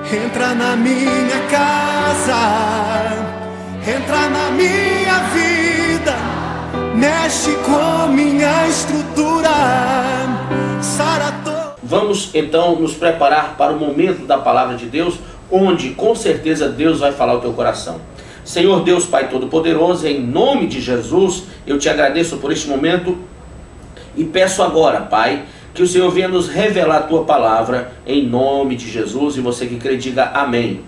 Entra na minha casa, entra na minha vida, mexe com minha estrutura, sara toda. Vamos então nos preparar para o momento da palavra de Deus, onde com certeza Deus vai falar ao teu coração. Senhor Deus Pai Todo-Poderoso, em nome de Jesus, eu te agradeço por este momento e peço agora, Pai, que o Senhor venha nos revelar a tua palavra em nome de Jesus, e você que crê diga amém.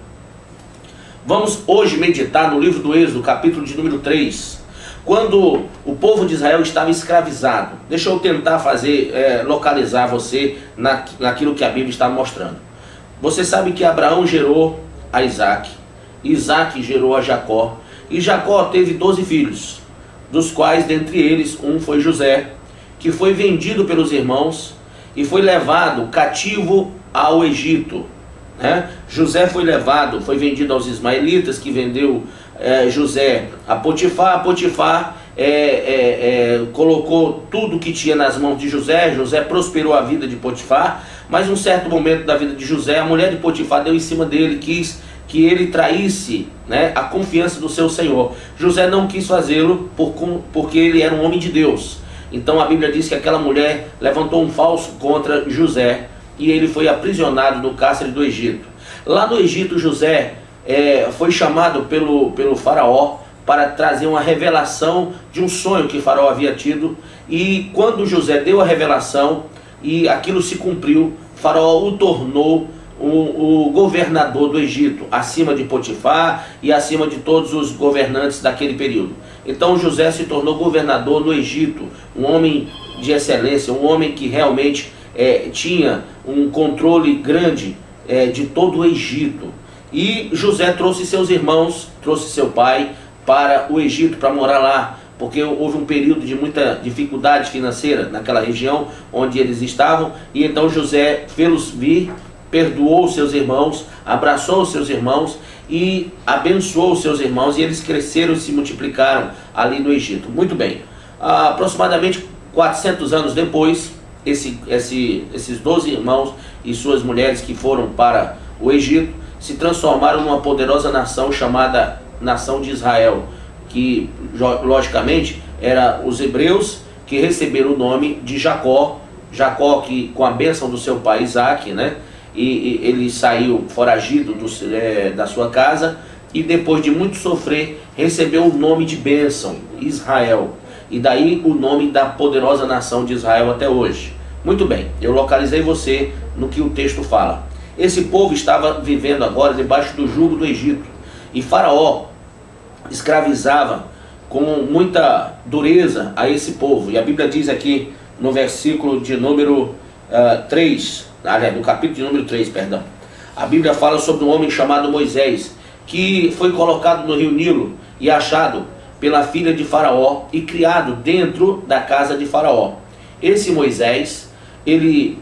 Vamos hoje meditar no livro do Êxodo, capítulo de número 3, quando o povo de Israel estava escravizado. Deixa eu tentar localizar você naquilo que a Bíblia está mostrando. Você sabe que Abraão gerou a Isaac, Isaac gerou a Jacó, e Jacó teve 12 filhos, dos quais dentre eles um foi José, que foi vendido pelos irmãos e foi levado cativo ao Egito, né? José foi vendido aos ismaelitas, que vendeu José a Potifar. Potifar colocou tudo que tinha nas mãos de José. José prosperou a vida de Potifar, mas em um certo momento da vida de José, a mulher de Potifar deu em cima dele, quis que ele traísse, né, a confiança do seu senhor. José não quis fazê-lo porque ele era um homem de Deus. Então a Bíblia diz que aquela mulher levantou um falso contra José e ele foi aprisionado no cárcere do Egito. Lá no Egito, José foi chamado pelo faraó para trazer uma revelação de um sonho que o faraó havia tido. E quando José deu a revelação e aquilo se cumpriu, o faraó o tornou o governador do Egito, acima de Potifar e acima de todos os governantes daquele período. Então José se tornou governador no Egito, um homem de excelência, um homem que realmente tinha um controle grande de todo o Egito. E José trouxe seus irmãos, trouxe seu pai para o Egito, para morar lá, porque houve um período de muita dificuldade financeira naquela região onde eles estavam, e então José fê-los vir, perdoou os seus irmãos, abraçou os seus irmãos e abençoou os seus irmãos, e eles cresceram e se multiplicaram ali no Egito. Muito bem, aproximadamente 400 anos depois, esses 12 irmãos e suas mulheres que foram para o Egito se transformaram numa poderosa nação chamada Nação de Israel, que logicamente era os hebreus que receberam o nome de Jacó. Jacó, que com a bênção do seu pai Isaac, né, e ele saiu foragido da sua casa, e depois de muito sofrer recebeu o nome de bênção, Israel, e daí o nome da poderosa nação de Israel até hoje. Muito bem, eu localizei você no que o texto fala. Esse povo estava vivendo agora debaixo do jugo do Egito, e Faraó escravizava com muita dureza a esse povo. E a Bíblia diz aqui no versículo de número 3, no capítulo de número 3, perdão, a Bíblia fala sobre um homem chamado Moisés, que foi colocado no rio Nilo e achado pela filha de Faraó e criado dentro da casa de Faraó. Esse Moisés, ele,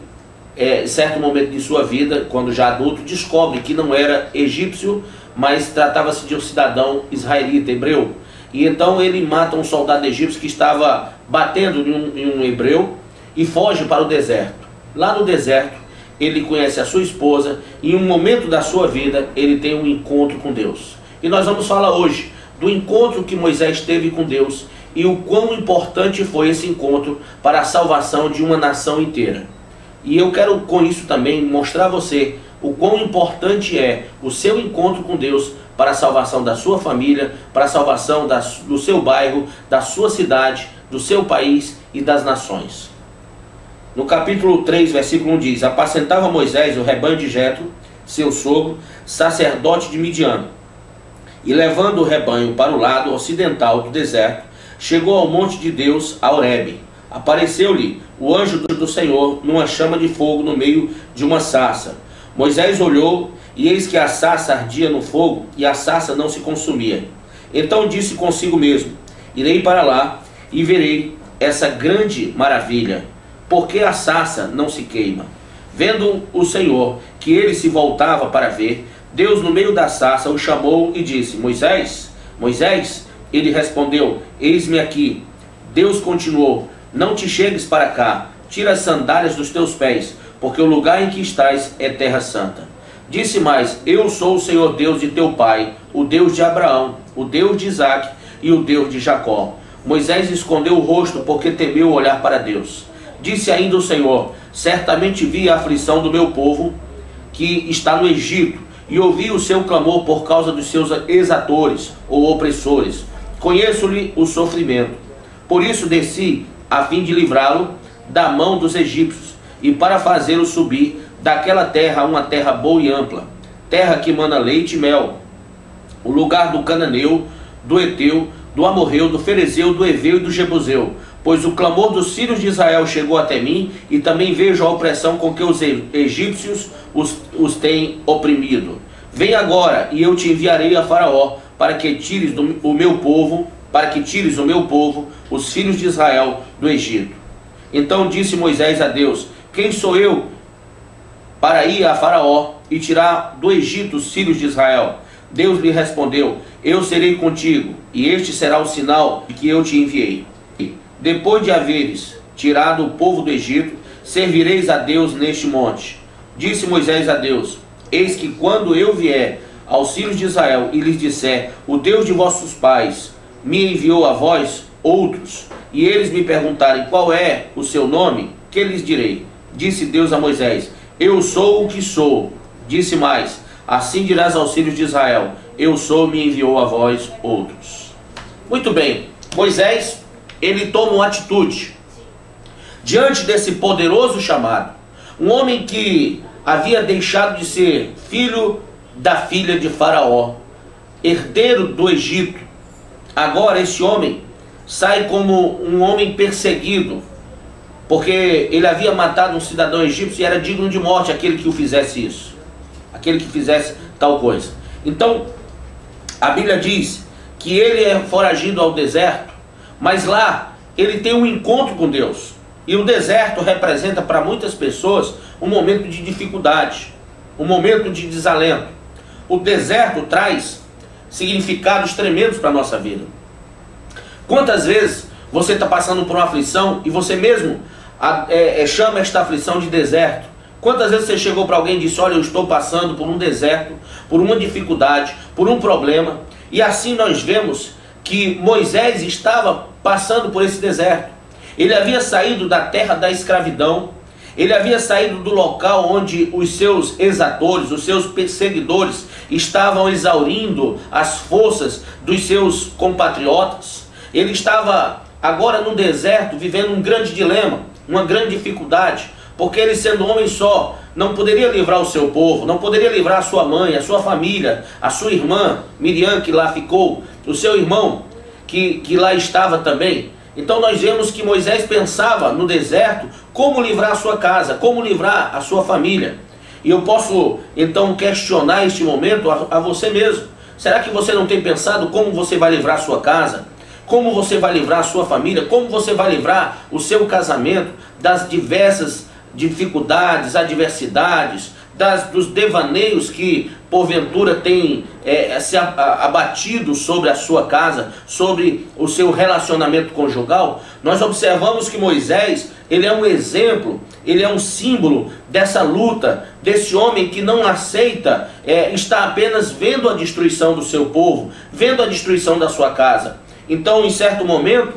certo momento de sua vida, quando já adulto, descobre que não era egípcio, mas tratava-se de um cidadão israelita, hebreu. E então ele mata um soldado egípcio que estava batendo em um hebreu e foge para o deserto. Lá no deserto, ele conhece a sua esposa e em um momento da sua vida, ele tem um encontro com Deus. E nós vamos falar hoje do encontro que Moisés teve com Deus e o quão importante foi esse encontro para a salvação de uma nação inteira. E eu quero com isso também mostrar a você o quão importante é o seu encontro com Deus para a salvação da sua família, para a salvação do seu bairro, da sua cidade, do seu país e das nações. No capítulo 3, versículo 1 diz: apacentava Moisés o rebanho de Jetro, seu sogro, sacerdote de Midian, e levando o rebanho para o lado ocidental do deserto, chegou ao monte de Deus, a Horebe. Apareceu-lhe o anjo do Senhor numa chama de fogo no meio de uma sarça. Moisés olhou, e eis que a sarça ardia no fogo, e a sarça não se consumia. Então disse consigo mesmo: irei para lá, e verei essa grande maravilha, porque a sarça não se queima. Vendo o Senhor que ele se voltava para ver, Deus no meio da sarça o chamou e disse: Moisés, Moisés. Ele respondeu: eis-me aqui. Deus continuou: não te chegues para cá, tira as sandálias dos teus pés, porque o lugar em que estás é terra santa. Disse mais: eu sou o Senhor Deus de teu pai, o Deus de Abraão, o Deus de Isaque e o Deus de Jacó. Moisés escondeu o rosto porque temeu olhar para Deus. Disse ainda o Senhor: certamente vi a aflição do meu povo que está no Egito, e ouvi o seu clamor por causa dos seus exatores ou opressores. Conheço-lhe o sofrimento. Por isso desci a fim de livrá-lo da mão dos egípcios, e para fazê-lo subir daquela terra a uma terra boa e ampla, terra que mana leite e mel, o lugar do cananeu, do eteu, do amorreu, do ferezeu, do eveu e do jebuseu. Pois o clamor dos filhos de Israel chegou até mim, e também vejo a opressão com que os egípcios os têm oprimido. Vem agora, e eu te enviarei a Faraó, para que tires o meu povo, os filhos de Israel, do Egito. Então disse Moisés a Deus: quem sou eu para ir a Faraó e tirar do Egito os filhos de Israel? Deus lhe respondeu: eu serei contigo, e este será o sinal de que eu te enviei. Depois de haveres tirado o povo do Egito, servireis a Deus neste monte. Disse Moisés a Deus: eis que quando eu vier aos filhos de Israel e lhes disser: o Deus de vossos pais me enviou a vós outros, e eles me perguntarem qual é o seu nome, que lhes direi? Disse Deus a Moisés: eu sou o que sou. Disse mais: assim dirás aos filhos de Israel: eu sou, me enviou a vós outros. Muito bem, Moisés, ele toma uma atitude diante desse poderoso chamado. Um homem que havia deixado de ser filho da filha de Faraó, herdeiro do Egito. Agora esse homem sai como um homem perseguido, porque ele havia matado um cidadão egípcio e era digno de morte aquele que o fizesse isso, aquele que fizesse tal coisa. Então a Bíblia diz que ele é foragido ao deserto, mas lá ele tem um encontro com Deus. E o deserto representa para muitas pessoas um momento de dificuldade, um momento de desalento. O deserto traz significados tremendos para a nossa vida. Quantas vezes você está passando por uma aflição e você mesmo chama esta aflição de deserto? Quantas vezes você chegou para alguém e disse: olha, eu estou passando por um deserto, por uma dificuldade, por um problema? E assim nós vemos que Moisés estava passando por esse deserto. Ele havia saído da terra da escravidão, ele havia saído do local onde os seus exatores, os seus perseguidores estavam exaurindo as forças dos seus compatriotas. Ele estava agora no deserto, vivendo um grande dilema, uma grande dificuldade, porque ele, sendo homem só, não poderia livrar o seu povo, não poderia livrar a sua mãe, a sua família, a sua irmã Miriam, que lá ficou, o seu irmão que lá estava também. Então nós vemos que Moisés pensava no deserto como livrar a sua casa, como livrar a sua família. E eu posso então questionar este momento a você mesmo. Será que você não tem pensado como você vai livrar a sua casa? Como você vai livrar a sua família? Como você vai livrar o seu casamento das diversas dificuldades, adversidades, dos devaneios que porventura tem se abatido sobre a sua casa, sobre o seu relacionamento conjugal? Nós observamos que Moisés, ele é um exemplo, ele é um símbolo dessa luta, desse homem que não aceita, está apenas vendo a destruição do seu povo, vendo a destruição da sua casa. Então, em certo momento,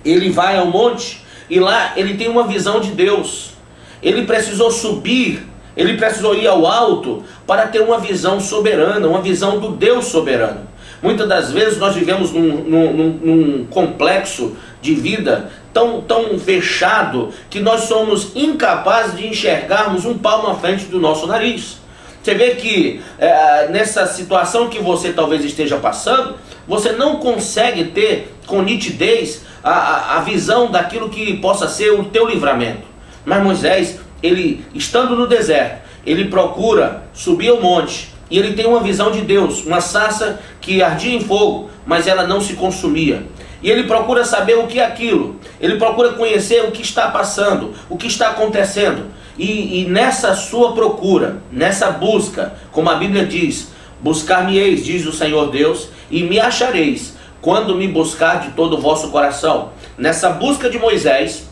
ele vai ao monte e lá ele tem uma visão de Deus. Ele precisou subir, ele precisou ir ao alto para ter uma visão soberana, uma visão do Deus soberano. Muitas das vezes nós vivemos num complexo de vida tão fechado que nós somos incapazes de enxergarmos um palmo à frente do nosso nariz. Você vê que nessa situação que você talvez esteja passando, você não consegue ter com nitidez a visão daquilo que possa ser o teu livramento. Mas Moisés, ele estando no deserto, ele procura subir ao monte e ele tem uma visão de Deus, uma sarça que ardia em fogo, mas ela não se consumia. E ele procura saber o que é aquilo, ele procura conhecer o que está passando, o que está acontecendo. E nessa sua procura, nessa busca, como a Bíblia diz: buscar-me-eis, diz o Senhor Deus, e me achareis, quando me buscar de todo o vosso coração. Nessa busca de Moisés,